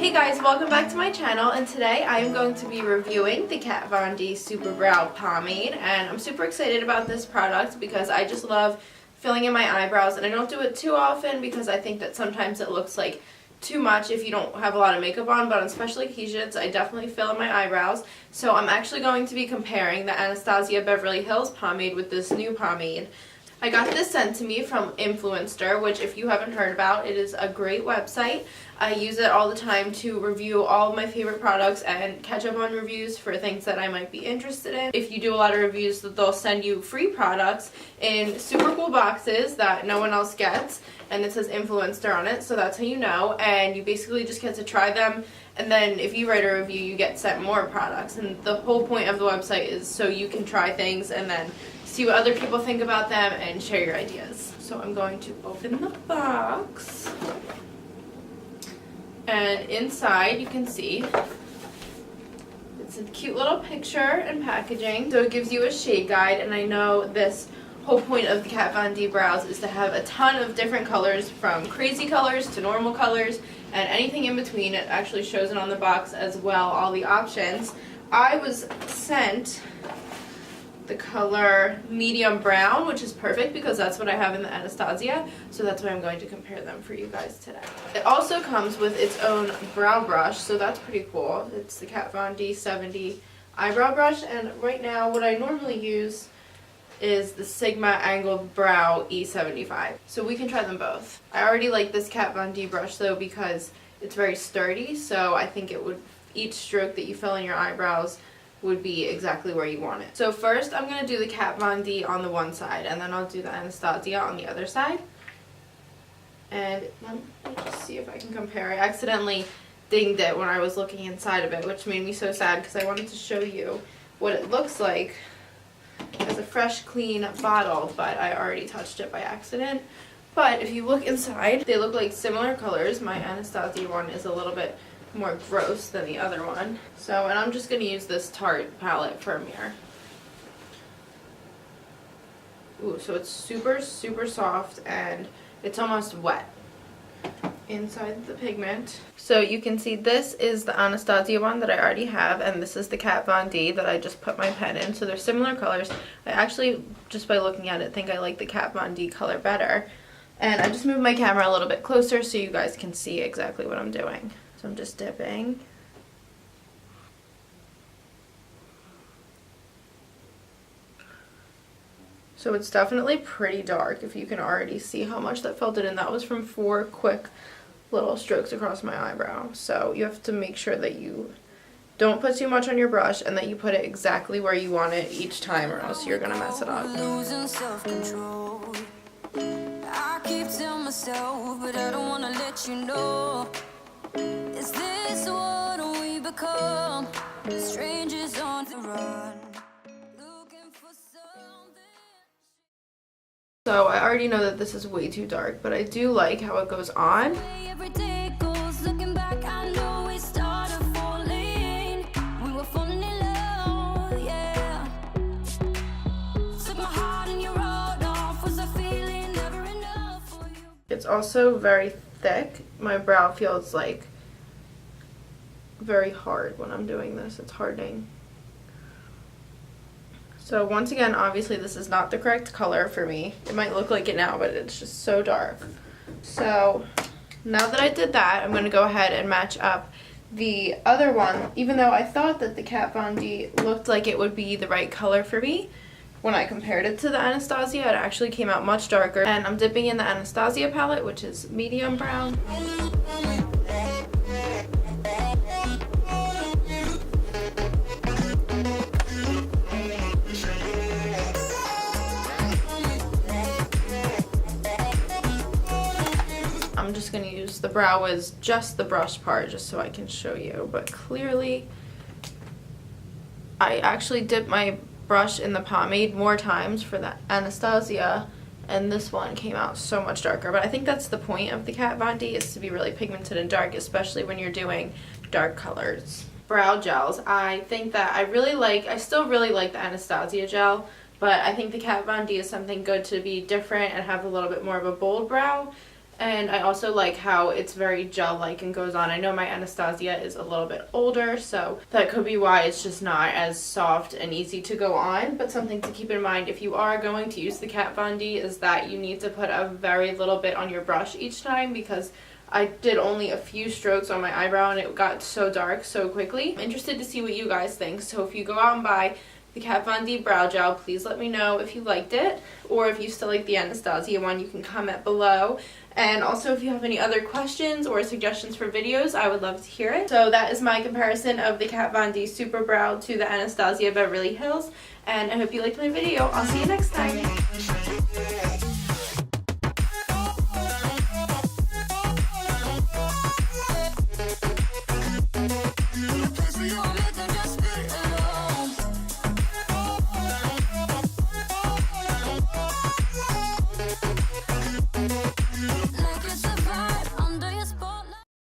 Hey guys, welcome back to my channel, and today I am going to be reviewing the Kat Von D Super Brow Pomade, and I'm super excited about this product because I just love filling in my eyebrows, and I don't do it too often because I think that sometimes it looks like too much if you don't have a lot of makeup on, but on special occasions I definitely fill in my eyebrows. So I'm actually going to be comparing the Anastasia Beverly Hills pomade with this new pomade. I got this sent to me from Influenster, which if you haven't heard about, it is a great website. I use it all the time to review all of my favorite products and catch up on reviews for things that I might be interested in. If you do a lot of reviews, they'll send you free products in super cool boxes that no one else gets, and it says Influencer on it, so that's how you know, and you basically just get to try them, and then if you write a review, you get sent more products, and the whole point of the website is so you can try things and then see what other people think about them and share your ideas. So I'm going to open the box. And inside you can see it's a cute little picture and packaging. So it gives you a shade guide, and I know this whole point of the Kat Von D brows is to have a ton of different colors, from crazy colors to normal colors and anything in between. It actually shows it on the box as well, all the options. I was sent the color medium brown, which is perfect because that's what I have in the Anastasia, so that's why I'm going to compare them for you guys today. It also comes with its own brow brush, so that's pretty cool. It's the Kat Von D 70 eyebrow brush, and right now what I normally use is the Sigma Angled Brow E75, so we can try them both. I already like this Kat Von D brush though because it's very sturdy, so I think it would, each stroke that you fill in your eyebrows would be exactly where you want it. So first I'm going to do the Kat Von D on the one side, and then I'll do the Anastasia on the other side. And let me just see if I can compare. I accidentally dinged it when I was looking inside of it, which made me so sad because I wanted to show you what it looks like as a fresh, clean bottle, but I already touched it by accident. But if you look inside, they look like similar colors. My Anastasia one is a little bit more gross than the other one. So, and I'm just going to use this Tarte palette for a mirror. Ooh, so it's super, super soft and it's almost wet inside the pigment. So you can see this is the Anastasia one that I already have, and this is the Kat Von D that I just put my pen in. So they're similar colors. I actually, just by looking at it, think I like the Kat Von D color better. And I just moved my camera a little bit closer so you guys can see exactly what I'm doing. So I'm just dipping. So it's definitely pretty dark, if you can already see how much that felt it in. That was from 4 quick little strokes across my eyebrow. So you have to make sure that you don't put too much on your brush and that you put it exactly where you want it each time, or else you're gonna mess it up. Losing self-control. I keep telling myself, but I don't wanna let you know. Is this what we become? Strangers on the run, looking for something. So I already know that this is way too dark, but I do like how it goes on. Every day goes, looking back, I know we started falling. We were falling in love, yeah. Took my heart and you wrote off. Was I feeling never enough for you? It's also very thick. My brow feels like very hard when I'm doing this. It's hardening. So once again, obviously this is not the correct color for me. It might look like it now, but it's just so dark. So now that I did that, I'm going to go ahead and match up the other one. Even though I thought that the Kat Von D looked like it would be the right color for me, when I compared it to the Anastasia, it actually came out much darker. And I'm dipping in the Anastasia palette, which is medium brown. I'm just going to use the brow as just the brush part just so I can show you, but clearly I actually dipped my brush in the pomade more times for the Anastasia, and this one came out so much darker. But I think that's the point of the Kat Von D, is to be really pigmented and dark, especially when you're doing dark colors. Brow gels, I think that I still really like the Anastasia gel, but I think the Kat Von D is something good to be different and have a little bit more of a bold brow. And I also like how it's very gel-like and goes on. I know my Anastasia is a little bit older, so that could be why it's just not as soft and easy to go on. But something to keep in mind if you are going to use the Kat Von D is that you need to put a very little bit on your brush each time, because I did only a few strokes on my eyebrow and it got so dark so quickly. I'm interested to see what you guys think, so if you go out and buy the Kat Von D brow gel, please let me know if you liked it, or if you still like the Anastasia one, you can comment below. And also, if you have any other questions or suggestions for videos, I would love to hear it. So that is my comparison of the Kat Von D Super Brow to the Anastasia Beverly Hills, and I hope you liked my video. I'll see you next time.